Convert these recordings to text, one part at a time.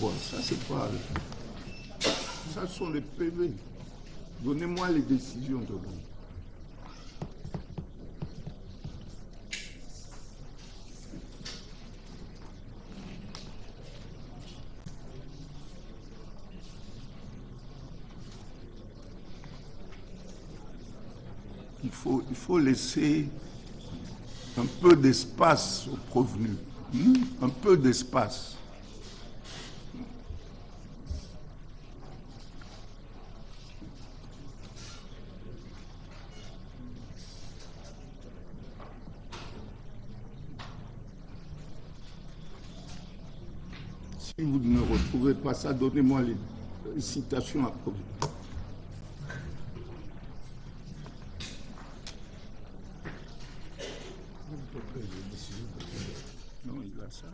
voir. Ça, c'est pas... Ça sont les PV. Donnez-moi les décisions de vous. Il faut laisser un peu d'espace aux prévenus. Un peu d'espace. Si vous ne retrouvez pas ça, donnez-moi les citations à prévenir. Non, il a ça.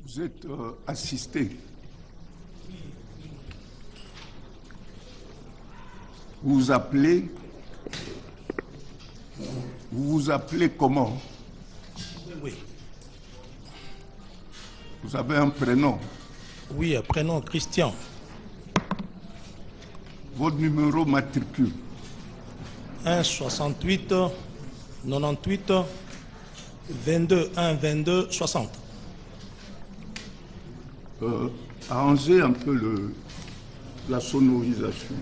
Vous êtes assisté. Vous vous appelez comment? Oui. Vous avez un prénom? Oui, un prénom Christian. Votre numéro matricule? 1 68 98 22 1 22 60. Arrangez un peu la sonorisation.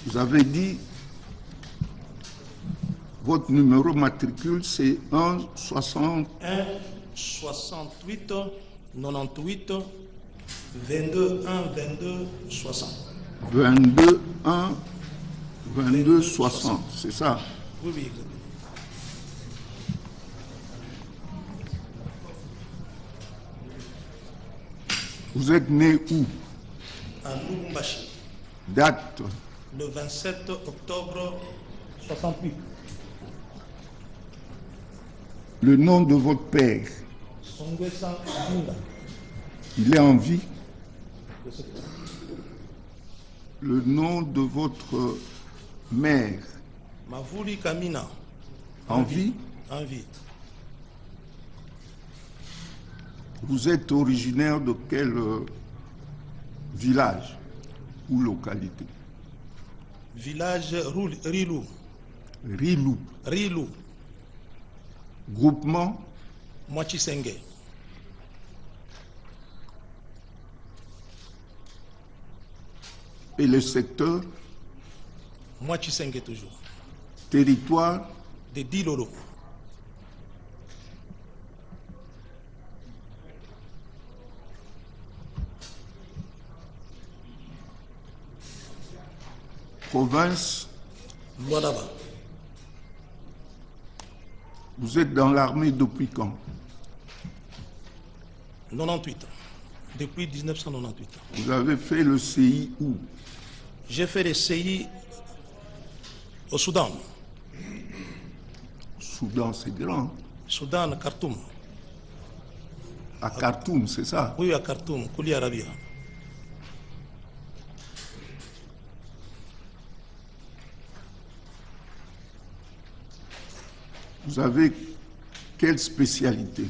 Vous avez dit, votre numéro matricule, c'est 1 68 22 1 22 60. 22 1 22 60, c'est ça? Oui, oui, exactement. Vous êtes né où? À Lubumbashi, Date? le 27 octobre 68. Le nom de votre père? Songwesa Binda. Il est en vie? Le nom de votre mère? Mavuli Kamina. En vie? En vie. Vous êtes originaire de quel village ou localité? Village Rilou. Rilou. Rilou. Groupement? Mwachisenge. Et le secteur? Mwachisenge toujours. Territoire? De Dilolo. Province? Luadaba. Vous êtes dans l'armée depuis quand? 98. Depuis 1998. Vous avez fait le CI où? J'ai fait des CI au Soudan. Soudan, c'est grand. Soudan, Khartoum. À Khartoum, c'est ça? Oui, à Khartoum, Kouli Arabia. Vous avez quelle spécialité?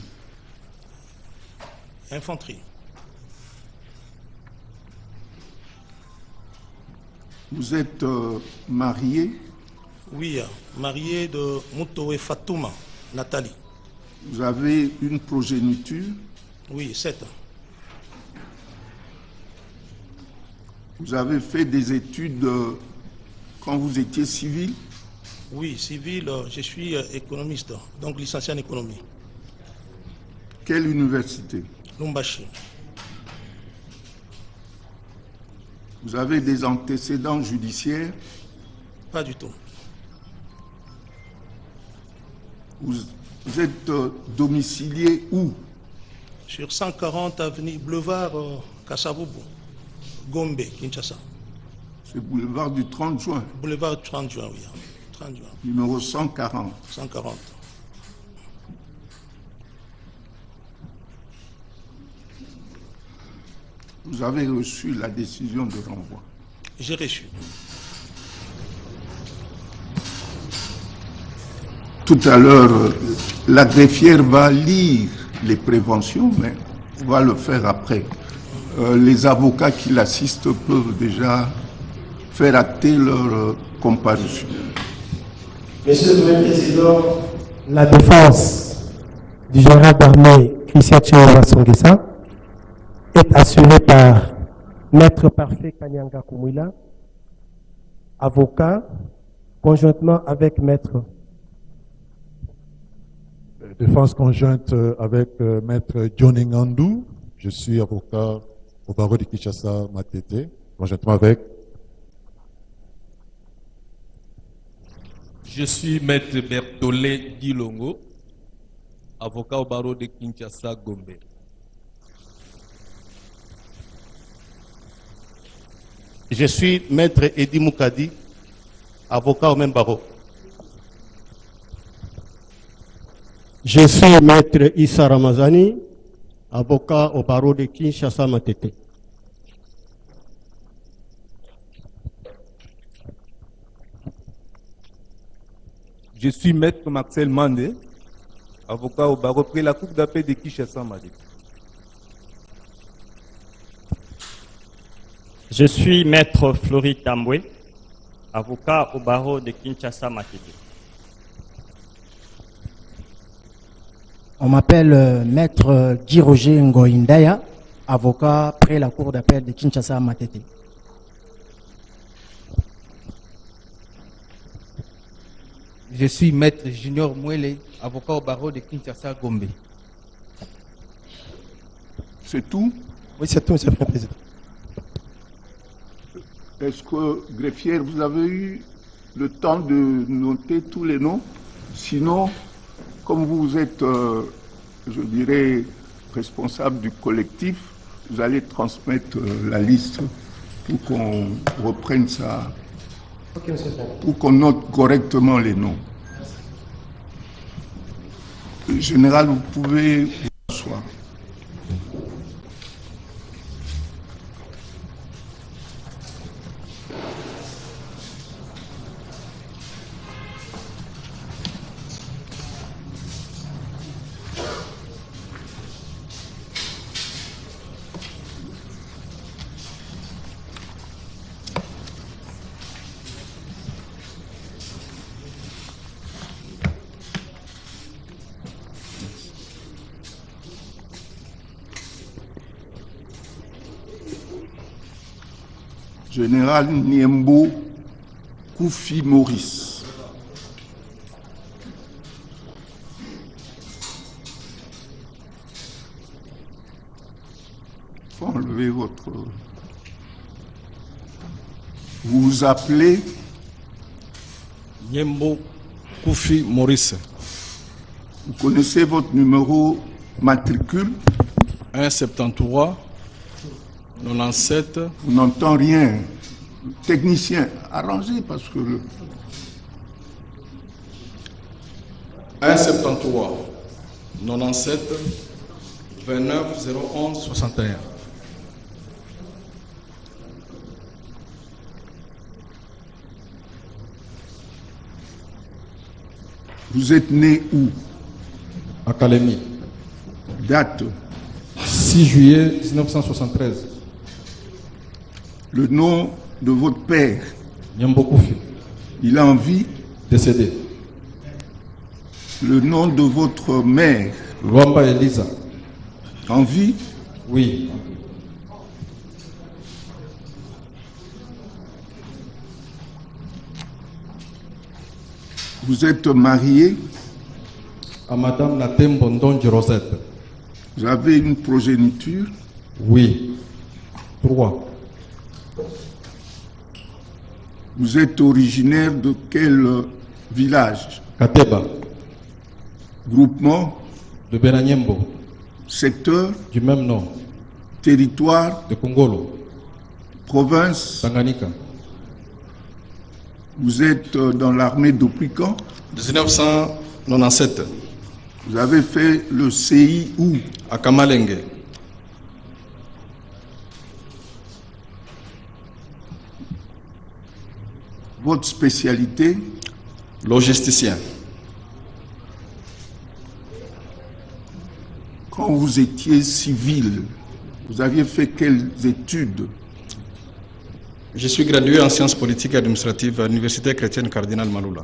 Infanterie. Vous êtes marié? Oui, marié de Moutoé Fatouma, Nathalie. Vous avez une progéniture? Oui, 7 ans. Vous avez fait des études quand vous étiez civil? Oui, civil, je suis économiste, donc licencié en économie. Quelle université? Lumbashi. Vous avez des antécédents judiciaires? Pas du tout. Vous êtes domicilié où? Sur 140 avenue Boulevard Kassavubu, Gombe, Kinshasa. C'est boulevard du 30 juin. Boulevard 30 juin, oui. 30 juin. Numéro 140. 140. Vous avez reçu la décision de renvoi. J'ai reçu. Tout à l'heure, la greffière va lire les préventions, mais on va le faire après. Les avocats qui l'assistent peuvent déjà faire acter leur comparution. Monsieur le Président, la défense du général d'armée Christian Tchéova Songuessa est assurée par Maître Parfait Kanyanga Kumwila, avocat, conjointement avec Maître. Défense conjointe avec Maître Johnny Ngandou. Je suis avocat au barreau de Kinshasa Matete, conjointement avec. Je suis Maître Bertolé Dilongo, avocat au barreau de Kinshasa Gombe. Je suis Maître Edi Moukadi, avocat au même barreau. Je suis Maître Issa Ramazani, avocat au barreau de Kinshasa Matete. Je suis Maître Maxel Mandé, avocat au barreau près la Cour d'appel de Kinshasa Matete. Je suis Maître Flori Tamboué, avocat au barreau de Kinshasa Matete. On m'appelle Maître Guy Roger Ngoïndaya, avocat près la Cour d'appel de Kinshasa Matete. Je suis Maître Junior Mouele, avocat au barreau de Kinshasa Gombe. C'est tout? Oui, c'est tout, Monsieur le Président. Est-ce que, greffière, vous avez eu le temps de noter tous les noms? Sinon, comme vous êtes, je dirais, responsable du collectif, vous allez transmettre la liste pour qu'on reprenne ça, pour qu'on note correctement les noms. Général, vous pouvez vous asseoir. Général Niembo Koufi Maurice. Il faut enlever votre... Vous vous appelez Niembo Koufi Maurice. Vous connaissez votre numéro matricule? 173 97. On n'entend rien. Technicien, arrangez parce que... 173 97 29 011 61. Vous êtes né où? À Kalemi. Date? 6 juillet 1973. Le nom de votre père? Nyambokoufi. Il est en vie? Décédé. Le nom de votre mère? Luamba Elisa. En vie? Oui. Vous êtes marié? À Madame Natembo Ndonji Rosette. Vous avez une progéniture? Oui. 3. Vous êtes originaire de quel village? Kateba. Groupement? De Benanyembo. Secteur? Du même nom. Territoire? De Kongolo. Province? Tanganyika. Vous êtes dans l'armée depuis quand? 1997. Vous avez fait le CI où? À Kamalenge. Votre spécialité? Logisticien. Quand vous étiez civil, vous aviez fait quelles études? Je suis gradué en sciences politiques et administratives à l'Université chrétienne Cardinal Maloula.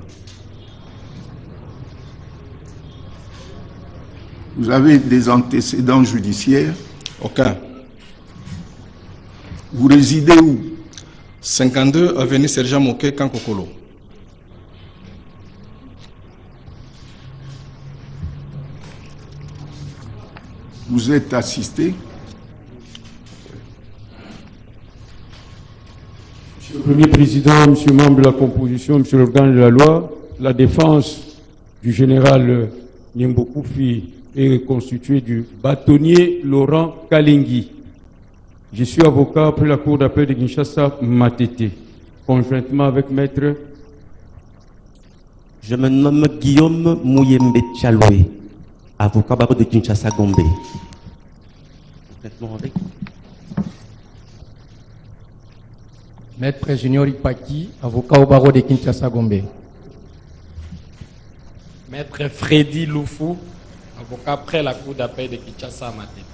Vous avez des antécédents judiciaires? Aucun. Vous résidez où? 52 avenue Sergent Moké, Kankokolo. Vous êtes assisté? Monsieur le Premier Président, Monsieur membre de la composition, Monsieur l'organe de la loi, la défense du général Nyambokoufi est constituée du bâtonnier Laurent Kalengi. Je suis avocat après la Cour d'appel de Kinshasa Matete, conjointement avec Maître. Je me nomme Guillaume Mouyembe Tchaloué, avocat barreau de Kinshasa Gombe. Maître Junior Ipaki, avocat au barreau de Kinshasa Gombe. Maître Freddy Loufou, avocat près la Cour d'appel de Kinshasa Matete.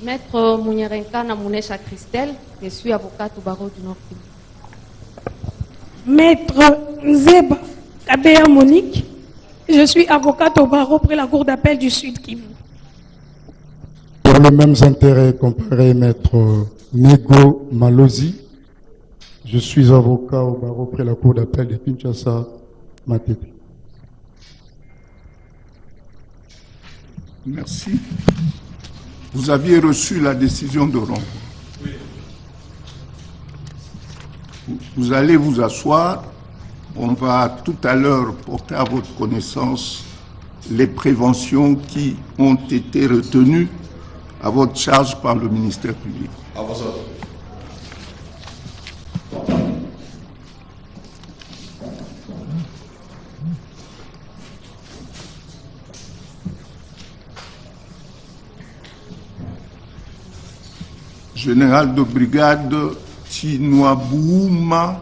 Maître Mounyerenka Namounesha Christelle, je suis avocate au barreau du Nord Kivu. Maître Nzeba Kabea Monique, je suis avocate au barreau près la Cour d'appel du Sud Kivu. Pour les mêmes intérêts comparés, Maître Nego Malozi, je suis avocat au barreau près la Cour d'appel de Kinshasa Matete. Merci. Vous aviez reçu la décision de rompre. Oui. Vous allez vous asseoir. On va tout à l'heure porter à votre connaissance les préventions qui ont été retenues à votre charge par le ministère public. À vos ordres. Général de brigade Chinwabouma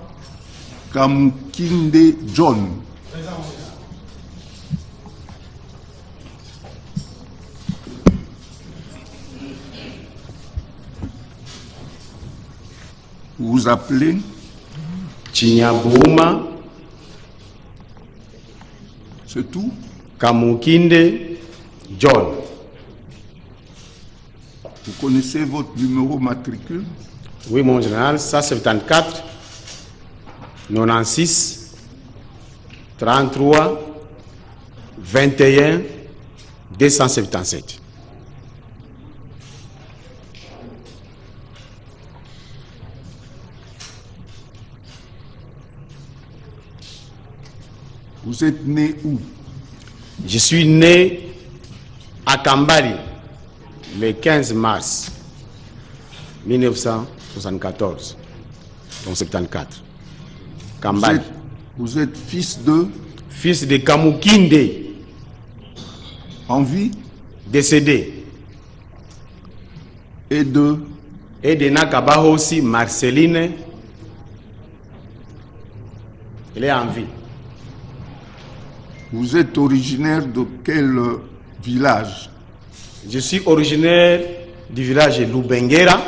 Kamukinde John. Vous vous appelez? Chinyabouma. C'est tout? Kamukinde John. Vous connaissez votre numéro matricule? Oui, mon général, 174 96 33 21 277. Vous êtes né où? Je suis né à Kambali le 15 mars 1974, donc 74. Kambali. Vous êtes fils de? Fils de Kamukinde. En vie? Décédé. Et de? Et de Nakabaho aussi, Marceline. Elle est en vie. Vous êtes originaire de quel village? Je suis originaire du village de Lubenguera.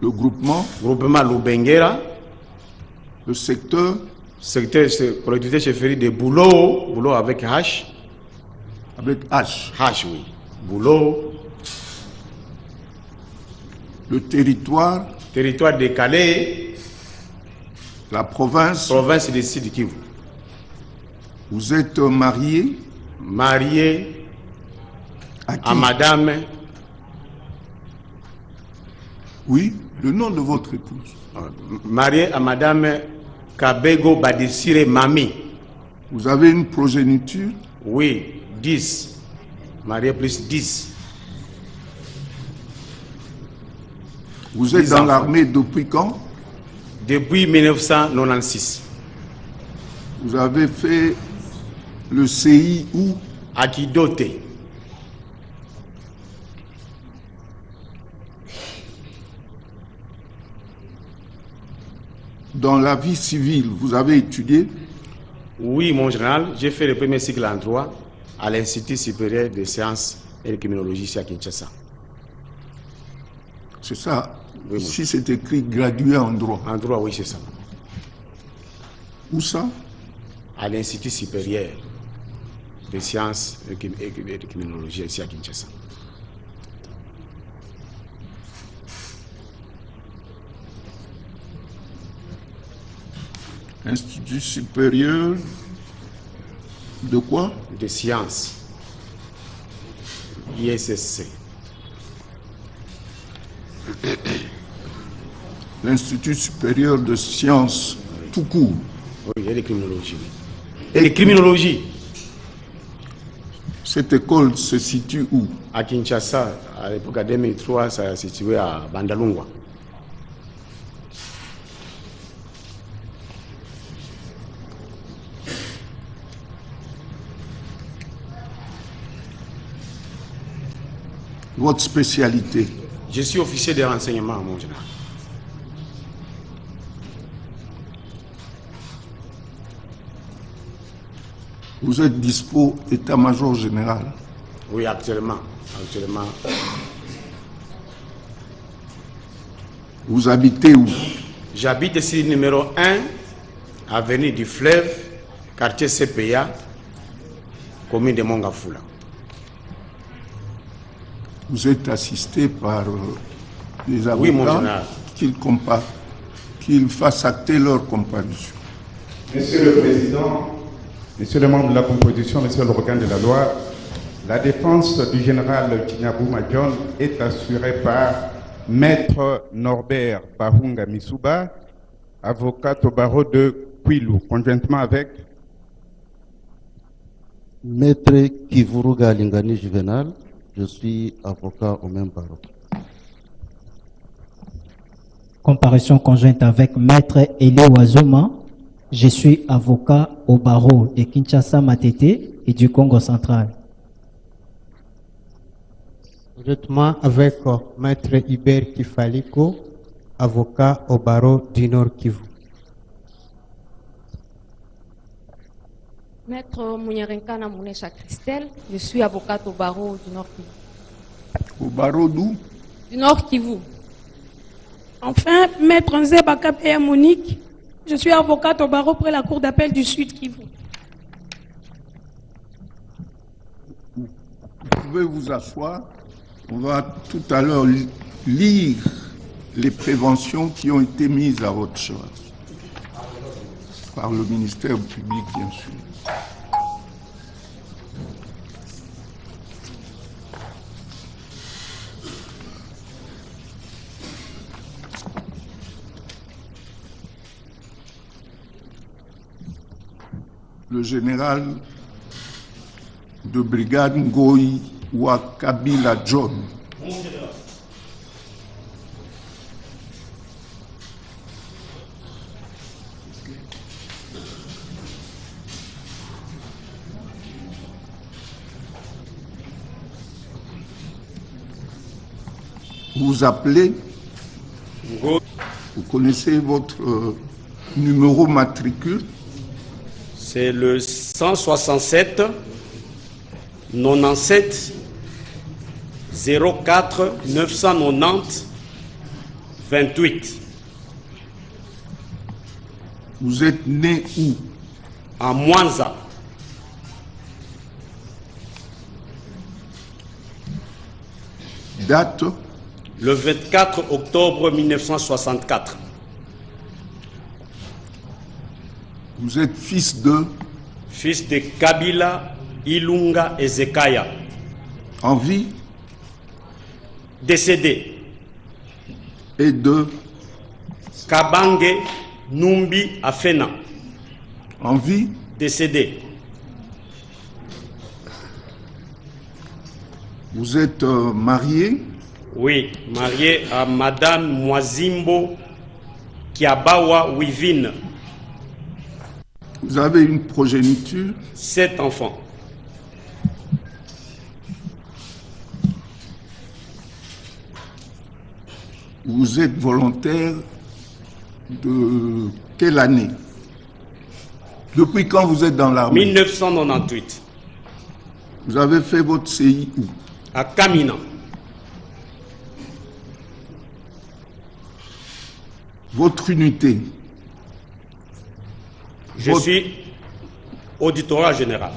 Le groupement? Groupement Lubenguera. Le secteur? Secteur collectivité chefferie de Boulot. Boulot avec H. Avec H? H, oui. Boulot. Le territoire? Territoire de Calais. La province? Province de Sud Kivu. Vous êtes marié? Marié à madame. Oui, le nom de votre épouse. Marié à madame Kabego Badesire Mami. Vous avez une progéniture? Oui, 10. Marié plus 10. Vous êtes dans l'armée depuis quand? Depuis 1996. Vous avez fait le CI où? À Kidote. Dans la vie civile, vous avez étudié? Oui, mon général, j'ai fait le premier cycle en droit à l'Institut supérieur des sciences et de criminologie ici à Kinshasa. C'est ça. Oui, ici, c'est écrit gradué en droit. En droit, oui, c'est ça. Où ça? À l'Institut supérieur des sciences et de criminologie ici à Kinshasa. Institut supérieur de quoi? De sciences. ISSC. L'Institut supérieur de sciences tout court. Oui, et de criminologie. Et de criminologie. Cette école se situe où? À Kinshasa, à l'époque de 2003, ça se situé à Bandalungwa. Votre spécialité? Je suis officier de renseignement, mon général. Vous êtes dispo état-major général? Oui, actuellement. Vous habitez où? J'habite ici numéro 1, avenue du Fleuve, quartier CPA, commune de Mongafula. Vous êtes assisté par des avocats? Oui, mon général. Qu'ils fassent acter leur comparution. Monsieur le Président, Monsieur le membre de la composition, Monsieur l'organe de la loi, la défense du général Tignabou Madjon est assurée par Maître Norbert Bahunga Misuba, avocat au barreau de Kwilu, conjointement avec Maître Kivuruga Lingani Juvenal, je suis avocat au même barreau. Comparution conjointe avec Maître Elie Wazoma, je suis avocat au barreau de Kinshasa Matete et du Congo central. Conjointement avec Maître Iber Kifaliko, avocat au barreau du Nord Kivu. Maître Mounyerenkana Mounesha Christelle, je suis avocate au barreau du Nord Kivu. Au barreau d'où? Du Nord Kivu. Enfin, Maître Nzeba Kapea Monique, je suis avocate au barreau près la cour d'appel du Sud Kivu. Vous pouvez vous asseoir. On va tout à l'heure lire les préventions qui ont été mises à votre charge par le ministère public, bien sûr. Le général de brigade Ngoyi Wakabila John. Vous appelez, vous connaissez votre numéro matricule? C'est le 167 97 04 990 28. Vous êtes né où? À Mwanza. Date? Le 24 octobre 1964. Vous êtes fils de? Fils de Kabila Ilunga Ezekaya. En vie? Décédé. Et de? Kabange Numbi Afena. En vie? Décédé. Vous êtes marié? Oui, marié à Madame Mwazimbo Kiabawa Wivine. Vous avez une progéniture? 7 enfants. Vous êtes volontaire de quelle année? Depuis quand vous êtes dans l'armée? 1998. Vous avez fait votre CI où? À Kamina. Votre unité? Je suis auditorat général.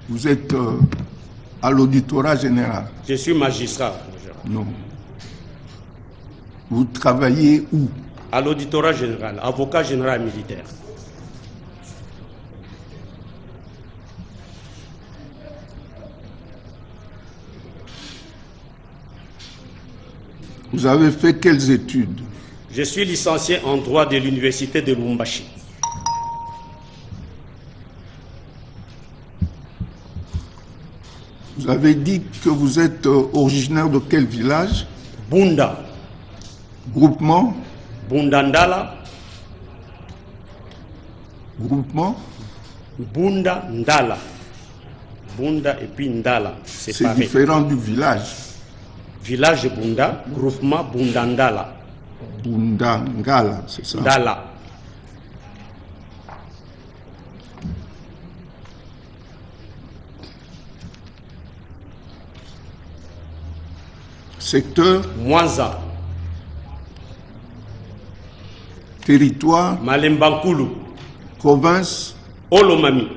Vous êtes à l'auditorat général? Je suis magistrat. Non. Vous travaillez où? À l'auditorat général, avocat général militaire. Vous avez fait quelles études? Je suis licencié en droit de l'université de Lubumbashi. Vous avez dit que vous êtes originaire de quel village? Bunda. Groupement? Bundandala. Groupement? Bunda Ndala. Bunda et puis Ndala. C'est différent du village. Village Bunda, groupement Bundandala. Bundangala, c'est ça? Ndala. Secteur? Mwanza. Territoire? Malembankulu. Province? Olomami.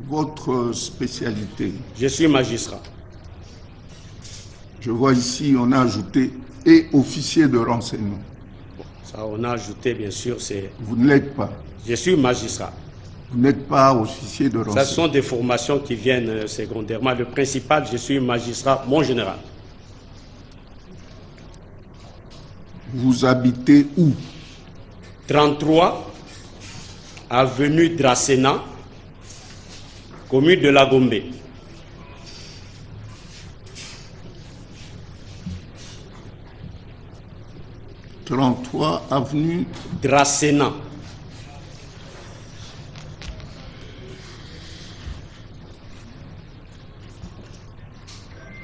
Votre spécialité? Je suis magistrat. Je vois ici, on a ajouté et officier de renseignement. Ça, on a ajouté, bien sûr, c'est... Vous ne l'êtes pas? Je suis magistrat. Vous n'êtes pas officier de renseignement? Ce sont des formations qui viennent secondairement. Le principal, je suis magistrat, mon général. Vous habitez où? 33, avenue Dracena, commune de La Gombe. « 33 avenue Dracena.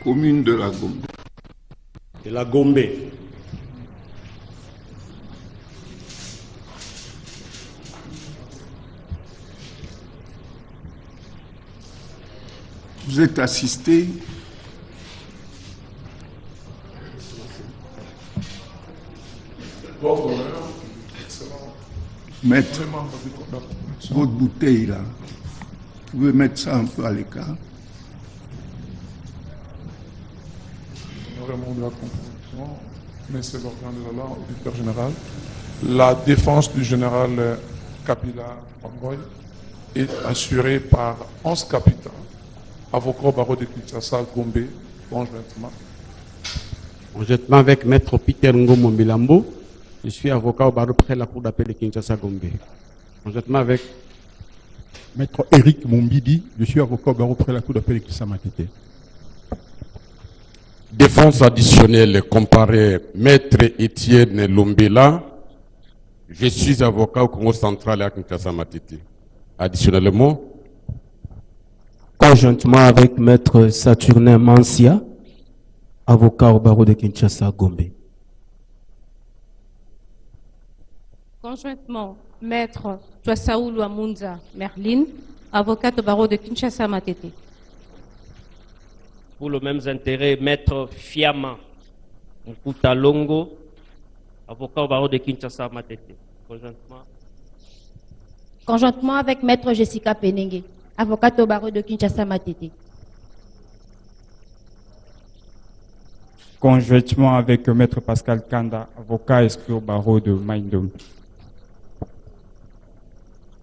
Commune de La Gombe. De La Gombe. Vous êtes assisté? Maître, votre bouteille là, vous pouvez mettre ça un peu à l'écart? Vraiment de la composition, mais c'est l'organe de la loi, auditeur général. La défense du général Kabila Wangoi est assurée par 11 capitaines, avocats au barreau de Kinshasa, Gombe, conjointement. Conjointement avec Maître Peter Ngomo Milambo, je suis avocat au barreau près la cour d'appel de Kinshasa, Gombe. Conjointement avec Maître Eric Mombidi, je suis avocat au barreau près la cour d'appel de Kinshasa, Matete. Défense additionnelle comparée Maître Étienne Lombela, je suis avocat au Congo central à Kinshasa, Matete. Additionnellement, conjointement avec Maître Saturnin Mansia, avocat au barreau de Kinshasa, Gombe. Conjointement, Maître Twasaoulou Amunza Merlin, avocate au barreau de Kinshasa Matete. Pour le même intérêt, Maître Fiama Mkuta Longo, avocat au barreau de Kinshasa Matete. Conjointement avec Maître Jessica Penenge, avocate au barreau de Kinshasa Matete. Conjointement avec Maître Pascal Kanda, avocat exclu au barreau de Maïndom.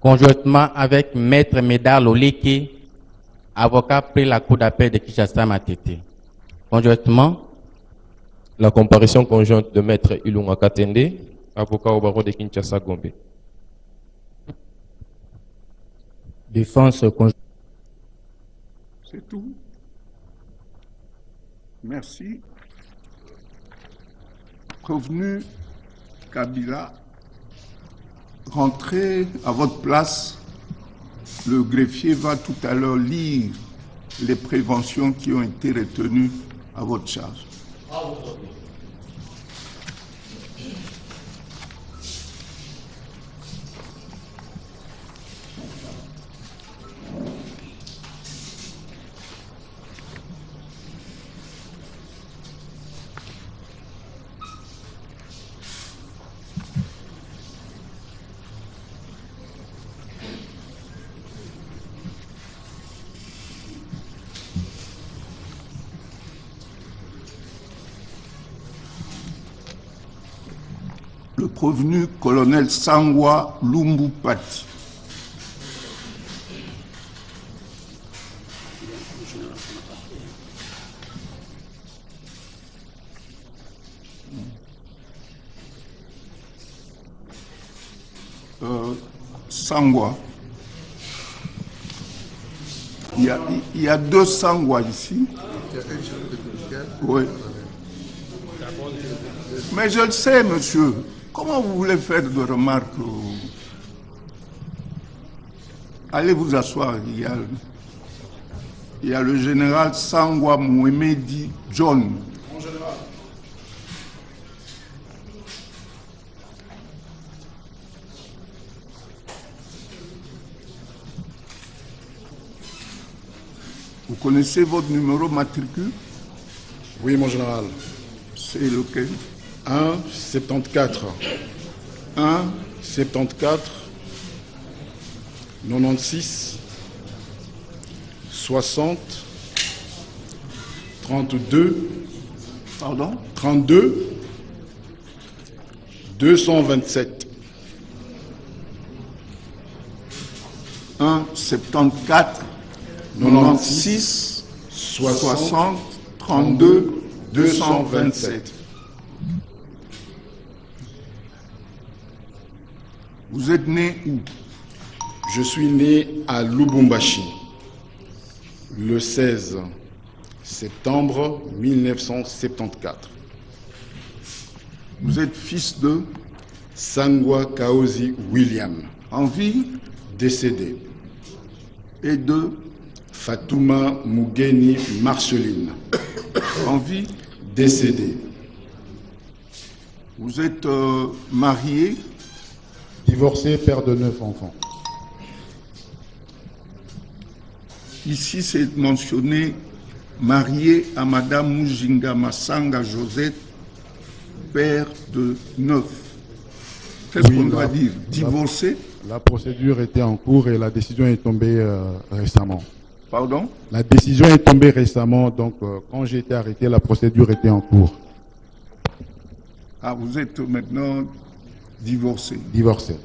Conjointement avec Maître Médard Loleke, avocat près la Cour d'appel de Kinshasa Matete. Conjointement, la comparution conjointe de Maître Ilunga Katende, avocat au barreau de Kinshasa Gombe. Défense conjointe. C'est tout. Merci. Prévenu Kabila, rentrez à votre place. Le greffier va tout à l'heure lire les préventions qui ont été retenues à votre charge. Le prévenu colonel Sangwa Lumbu Pati. Sangwa. Il y a deux Sangwa ici. Oui. Mais je le sais, monsieur. Comment vous voulez faire de remarques? Allez vous asseoir. Il y a le général Sangwa Mouemedi John. Mon général. Vous connaissez votre numéro matricule? Oui, mon général. C'est lequel? 1-74. 1-74. 96. 60. 32. Pardon? 32. 227. 1-74. 96. 60. 32. 227. Vous êtes né où? Je suis né à Lubumbashi, le 16 septembre 1974. Vous êtes fils de? Sangwa Kaozi William. En vie? Décédé. Et de? Fatouma Mugeni Marceline. En vie? Décédé. Vous êtes marié? Divorcé, père de 9 enfants. Ici, c'est mentionné marié à Madame Mujinga Massanga Josette, père de 9. Qu'est-ce qu'on doit dire? Divorcé? La procédure était en cours et la décision est tombée récemment. Pardon? La décision est tombée récemment, donc quand j'ai été arrêté, la procédure était en cours. Ah, vous êtes maintenant divorcé? Divorcé.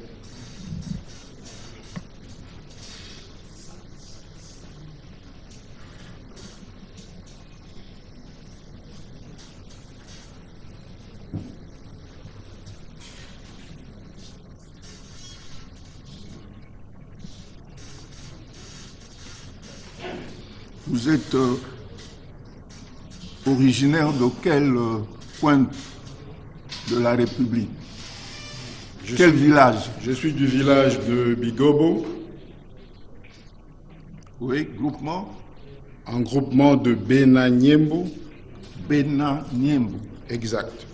Vous êtes originaire de quel coin de la République? Quel village? Je suis du village de Bigobo. Oui, groupement? Un groupement de Benanyembo. Benanyembo. Exact.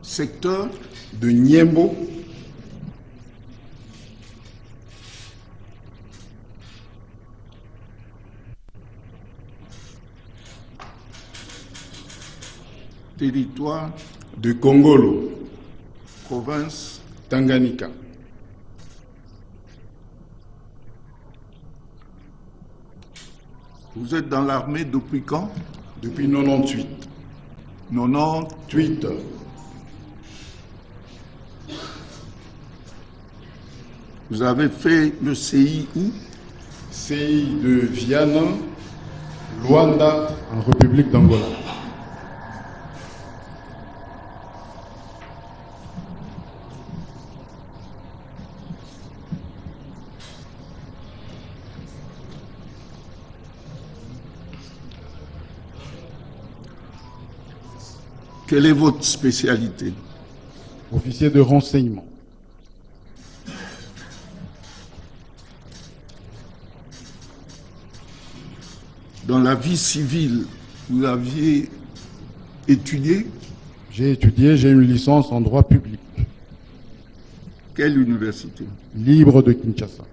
secteur de Niembo, territoire de Congolo, province Tanganyika. Vous êtes dans l'armée depuis quand? Depuis 98. 98. Vous avez fait le CI où? CI de Viana, Luanda, en République d'Angola. Quelle est votre spécialité? Officier de renseignement. Dans la vie civile, vous aviez étudié? J'ai étudié, j'ai une licence en droit public. Quelle université? Libre de Kinshasa.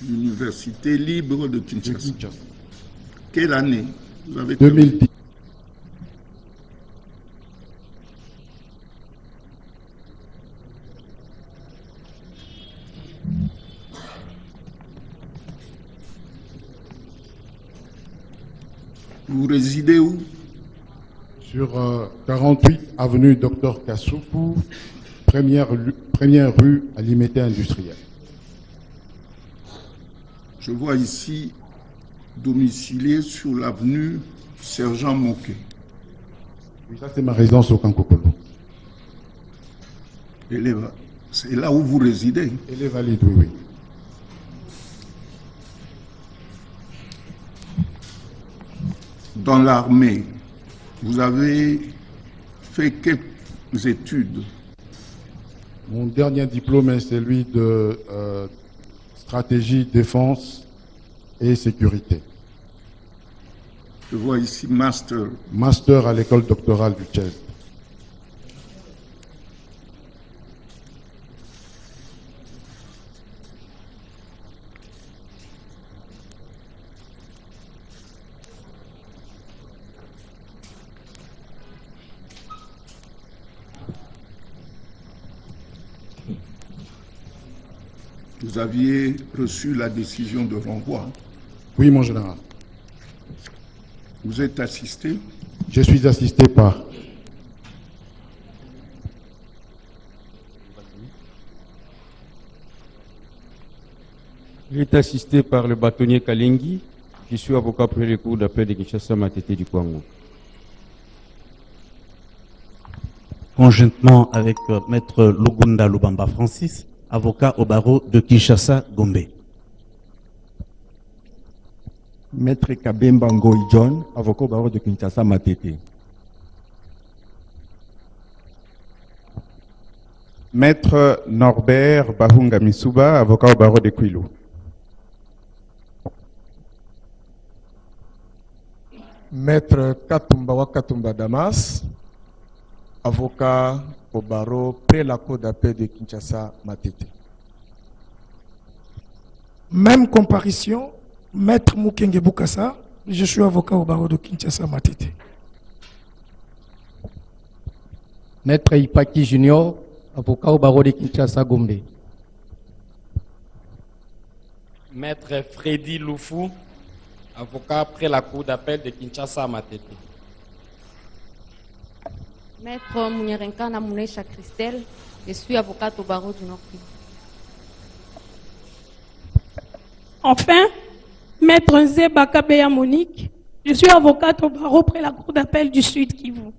L'université libre de Kinshasa. Quelle année vous avez 2010. Vous résidez où? Sur 48 avenue Docteur Kassoukou, première rue Alimité Industrielle. Je vois ici domicilié sur l'avenue Sergent Moké. Oui, ça c'est ma résidence au Kankokolo. C'est là où vous résidez? Elle est valide, oui, oui. Dans l'armée, vous avez fait quelles études? Mon dernier diplôme est celui de stratégie, défense et sécurité. Je vois ici master. Master à l'école doctorale du Tchèque. Vous aviez reçu la décision de renvoi? Oui, mon général. Vous êtes assisté? Je suis assisté par Il est assisté par le bâtonnier Kalengi. Je suis avocat après les cours d'appel de Kinshasa Matete du Kwango. Conjointement avec Maître Lugunda Lubamba Francis, avocat au barreau de Kinshasa Gombe. Maître Kabemba Ngoy John, avocat au barreau de Kinshasa Matete. Maître Norbert Bahunga Misuba, avocat au barreau de Kwilu. Maître Katumba Wakatumba Damas, avocat au barreau près la cour d'appel de Kinshasa Matete. Même comparution, Maître Mukenge Bukasa, je suis avocat au barreau de Kinshasa Matete. Maître Ipaki Junior, avocat au barreau de Kinshasa Gombe. Maître Freddy Loufou, avocat après la cour d'appel de Kinshasa Matete. Maître Mounirenkana Mounesha Christelle, je suis avocate au barreau du Nord-Kivu. Enfin, Maître Nzeba Kabeya Monique, je suis avocate au barreau près la cour d'appel du Sud Kivu.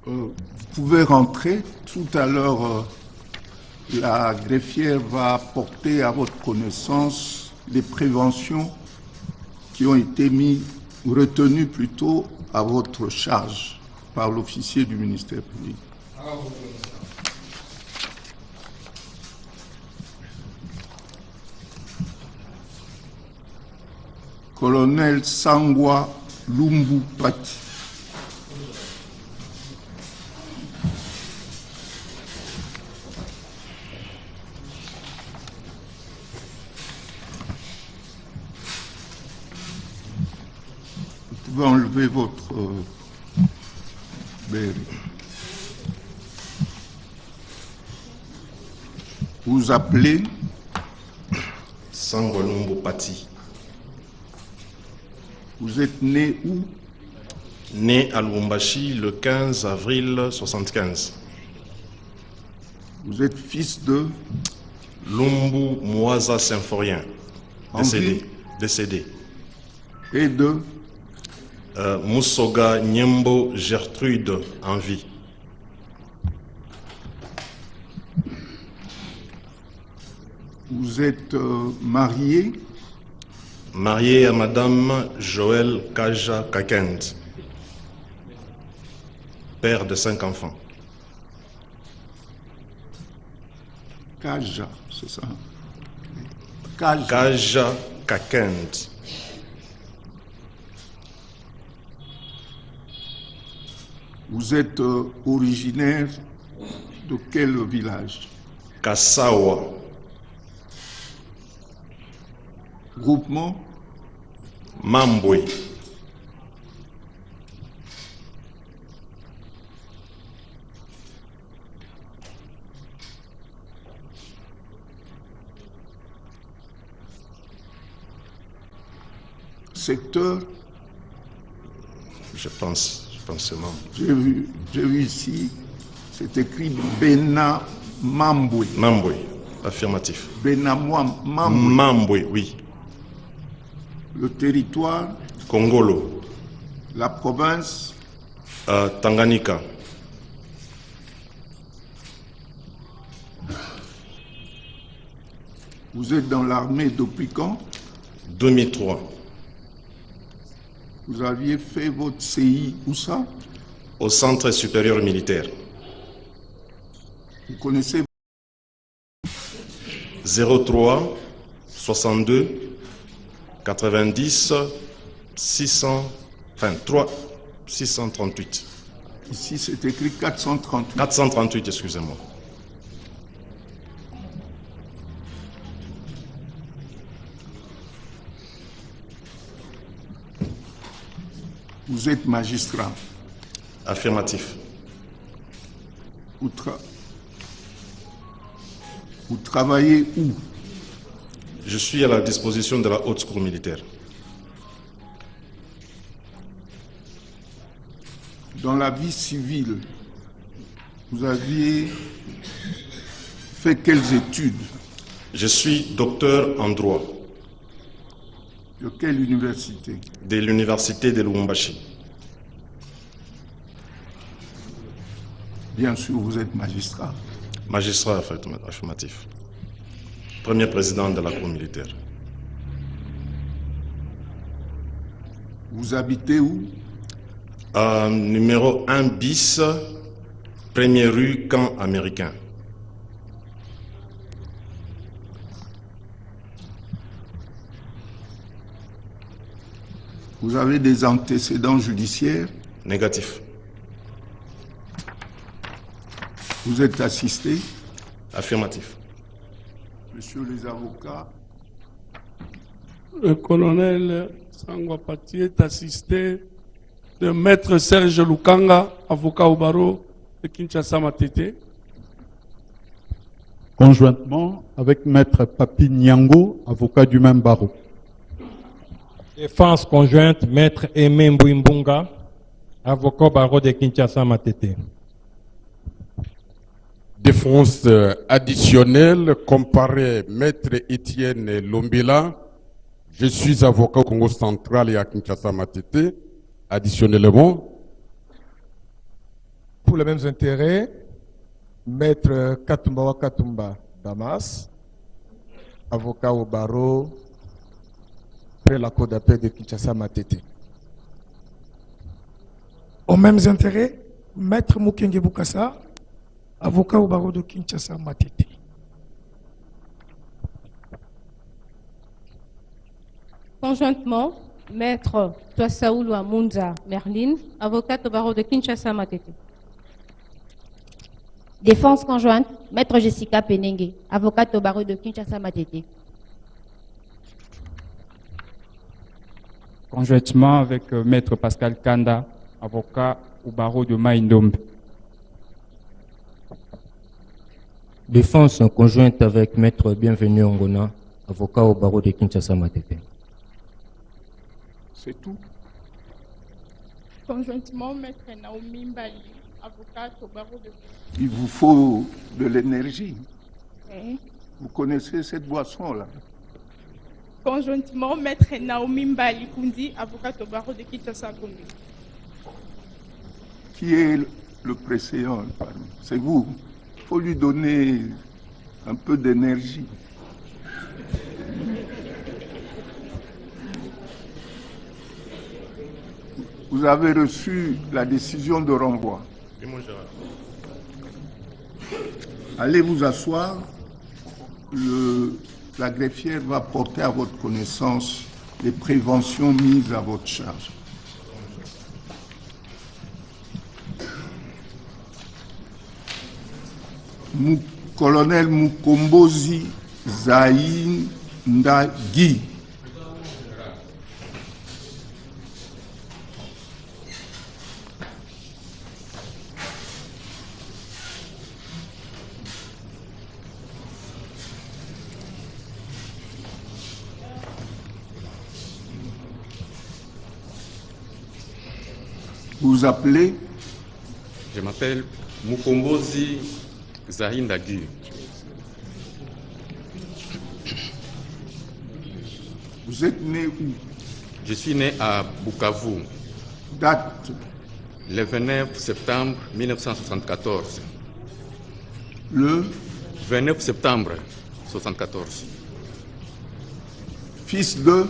Vous pouvez rentrer. Tout à l'heure, la greffière va porter à votre connaissance les préventions qui ont été mises retenu plutôt à votre charge par l'officier du ministère public. Colonel Sangwa Lumbu Pati. Vous pouvez enlever votre béret. Vous appelez Sangwa Lumbu Pati. Vous êtes né où? Né à Lubumbashi le 15 avril 1975. Vous êtes fils de Lumbu Mwaza Symphorien, décédé. Et de Musoga Nyembo Gertrude en vie. Vous êtes marié? Marié à Madame Joël Kaja Kakend, père de 5 enfants. Kaja, c'est ça? Kaja Kakend. Vous êtes originaire de quel village? Kassawa. Groupement? Mambwe. Secteur? Je pense seulement. J'ai vu ici, c'est écrit Bena Mambwe. Mambwe, affirmatif. Bena Mambwe. Mambwe, oui. Le territoire? Congolo. La province? Tanganyika. Vous êtes dans l'armée depuis quand? 2003. Vous aviez fait votre CI où ça? Au Centre supérieur militaire. Vous connaissez? 03 62 90 638. Ici, c'est écrit 438. 438, excusez-moi. Vous êtes magistrat? Affirmatif. Vous travaillez où? Je suis à la disposition de la haute cour militaire. Dans la vie civile, vous aviez fait quelles études? Je suis docteur en droit. De quelle université? De l'université de Lubumbashi. Bien sûr, vous êtes magistrat. Magistrat affirmatif. Premier président de la cour militaire. Vous habitez où? Numéro 1 bis, première rue, camp américain. Vous avez des antécédents judiciaires? Négatif. Vous êtes assisté? Affirmatif. Messieurs les avocats. Le colonel Sangwa Pati est assisté de Maître Serge Lukanga, avocat au barreau de Kinshasa Matete. Conjointement avec Maître Papi Nyango, avocat du même barreau. Défense conjointe, Maître Aimé Mbouimbunga, avocat au barreau de Kinshasa Matete. Défense additionnelle, comparé Maître Étienne Lombila. Je suis avocat au Congo central et à Kinshasa Matete. Additionnellement. Pour les mêmes intérêts, Maître Katumba Katumba Damas, avocat au barreau près la cour d'appel de Kinshasa Matete. aux mêmes intérêts, Maître Mukenge Bukasa, avocat au barreau de Kinshasa Matete. Conjointement, Maître Toasaoulou Amunza Merlin, avocate au barreau de Kinshasa Matete. Défense conjointe, Maître Jessica Penenge, avocate au barreau de Kinshasa Matete. Conjointement avec Maître Pascal Kanda, avocat au barreau de Maïndombe. Défense conjointe avec Maître Bienvenu Ngona, avocat au barreau de Kinshasa Matete. C'est tout. Conjointement, Maître Naomi Mbali, avocate au barreau de... Il vous faut de l'énergie. Oui. Vous connaissez cette boisson-là? Conjointement, Maître Naomi Mbali Kundi, avocate au barreau de Kinshasa Gombe. Qui est le précédent? C'est vous. Il faut lui donner un peu d'énergie. Vous avez reçu la décision de renvoi. Allez vous asseoir. La greffière va porter à votre connaissance les préventions mises à votre charge. Colonel Mukombozi Zainda Guy. Vous vous appelez? Je m'appelle Mukombozi Zahindagi. Vous êtes né où? Je suis né à Bukavu. Date? Le 29 septembre 1974. Le 29 septembre 1974. Fils de?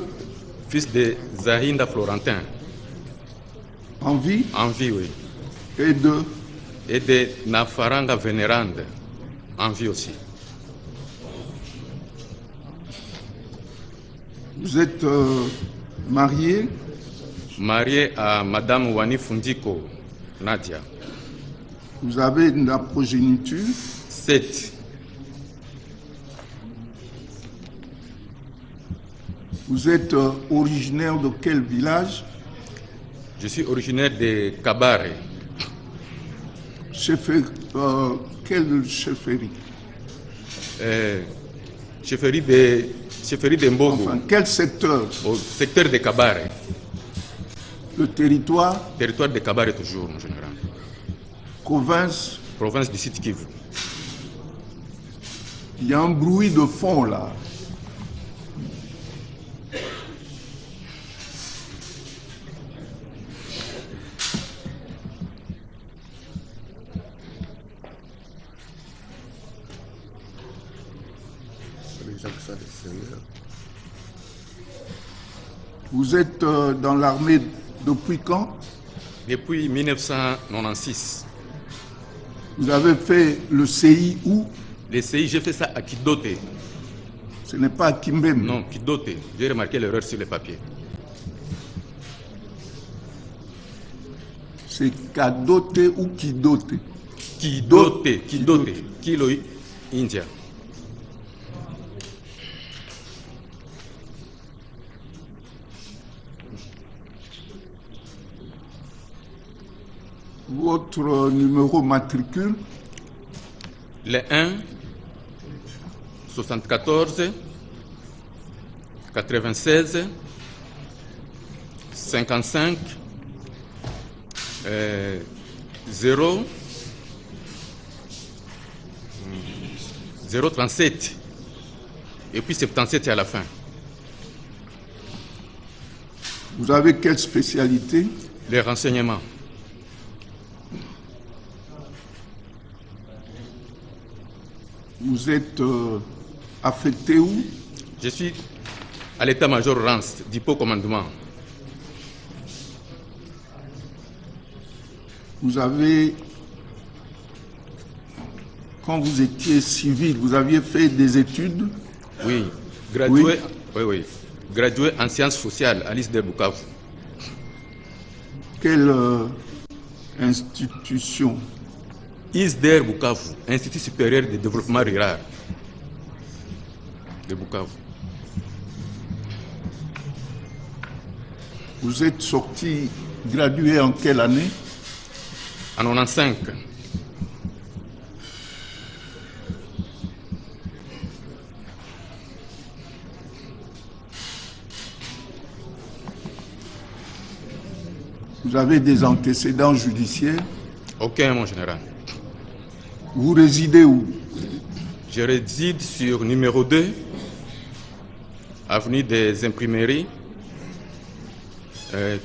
Fils de Zahinda Florentin. En vie? En vie, oui. Et de? Et de Nafaranga Vénérande. En vie aussi. Vous êtes marié? Marié à Madame Wani Fundiko, Nadia. Vous avez de la progéniture? 7. Vous êtes originaire de quel village? Je suis originaire de Kabare. Quelle chefferie? Chefferie de Mbogo. Enfin, quel secteur? Au secteur de Kabare. Le territoire? Territoire de Kabare toujours, en général. Province? Province du Sud Kivu. Il y a un bruit de fond là. Vous êtes dans l'armée depuis quand? Depuis 1996. Vous avez fait le CI où? Le CI, j'ai fait ça à Kidote. Ce n'est pas à Kimbem? Non, Kidote. J'ai remarqué l'erreur sur le papier. C'est Kadote ou Kidote? Kidote. Kilo India. Votre numéro matricule? Le 1 74 96 55 0 037 et puis 77 à la fin. Vous avez quelle spécialité? Les renseignements. Vous êtes affecté où? Je suis à l'état-major Rance, dépôt commandement. vous avez, quand vous étiez civil, vous aviez fait des études? Oui, gradué, oui. Gradué en sciences sociales à l'ISDER Bukavu. Quelle institution? ISDER Bukavu, Institut supérieur de développement rural de Bukavu. Vous êtes sorti, gradué en quelle année? En 95. Vous avez des antécédents judiciaires? Aucun, mon général. Vous résidez où? Je réside sur numéro 2, avenue des Imprimeries,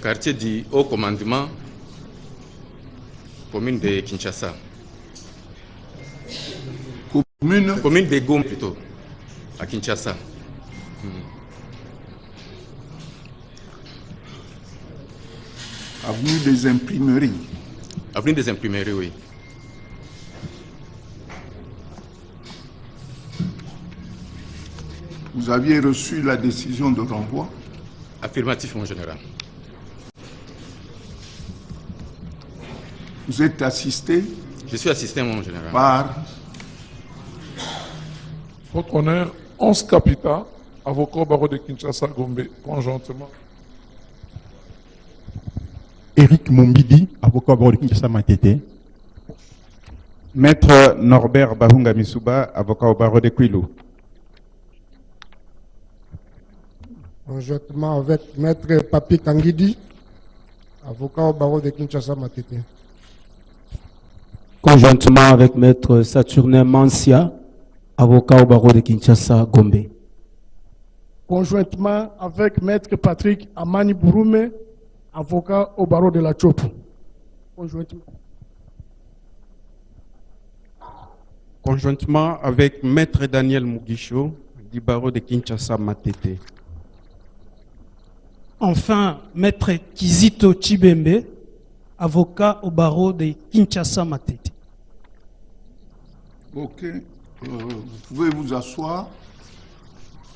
quartier du Haut Commandement, commune de Kinshasa. Commune de Goma plutôt, à Kinshasa. Avenue des Imprimeries. Avenue des Imprimeries, oui. Vous aviez reçu la décision de renvoi? Affirmatif, mon général. Vous êtes assisté? Je suis assisté, mon général. Par? Votre honneur, 11 capitans, avocat au barreau de Kinshasa Gombe, conjointement. Eric Mombidi, avocat au barreau de Kinshasa Matete. Maître Norbert Bahunga Misuba, avocat au barreau de Kwilu. Conjointement avec Maître Papi Kangidi, avocat au barreau de Kinshasa Matete. Conjointement avec Maître Saturnin Mansia, avocat au barreau de Kinshasa Gombe. Conjointement avec Maître Patrick Amani Bouroumé, avocat au barreau de la Chopo. Conjointement avec Maître Daniel Mugisho, du barreau de Kinshasa Matete. Enfin, Maître Kizito Chibembe, avocat au barreau de Kinshasa Matete. Ok. Vous pouvez vous asseoir.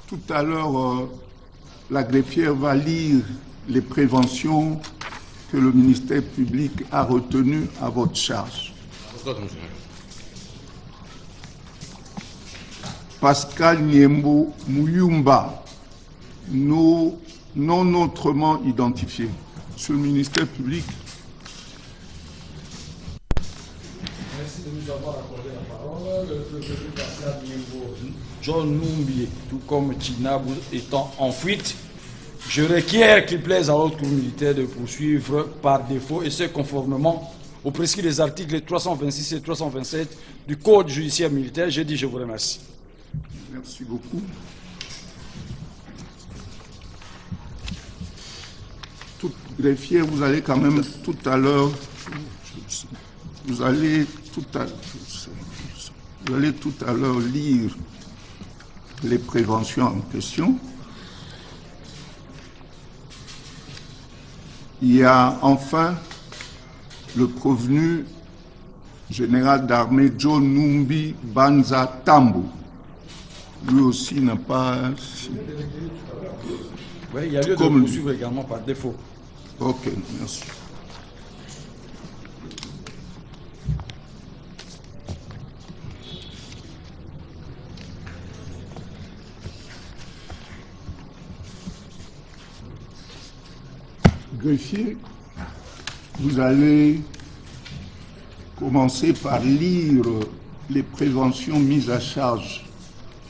Tout à l'heure, la greffière va lire les préventions que le ministère public a retenues à votre charge. Pascal Niembo Mouyumba, non autrement identifié. Monsieur le ministère public. Merci de nous avoir accordé la parole. Le président Pascal Niembo John Numbi, tout comme Tchinabou étant en fuite, je requiers qu'il plaise à l'autre cour militaire de poursuivre par défaut et ce conformément au prescrit des articles 326 et 327 du Code judiciaire militaire. J'ai dit je vous remercie. Merci beaucoup. Tout greffier, vous allez quand même tout à l'heure, vous allez tout à l'heure lire les préventions en question. Il y a enfin le prévenu général d'armée John Numbi Banza Tambo. Lui aussi n'a pas... Oui, il y a lieu de poursuivre également par défaut. Ok, merci. Greffier, vous allez commencer par lire les préventions mises à charge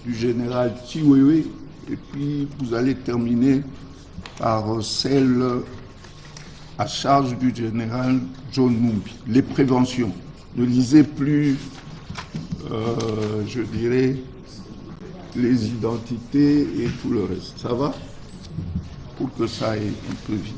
du général Chiwewe et puis vous allez terminer par celle à charge du général John Numbi. Les préventions. Ne lisez plus, je dirais, les identités et tout le reste. Ça va? Pour que ça aille un peu vite.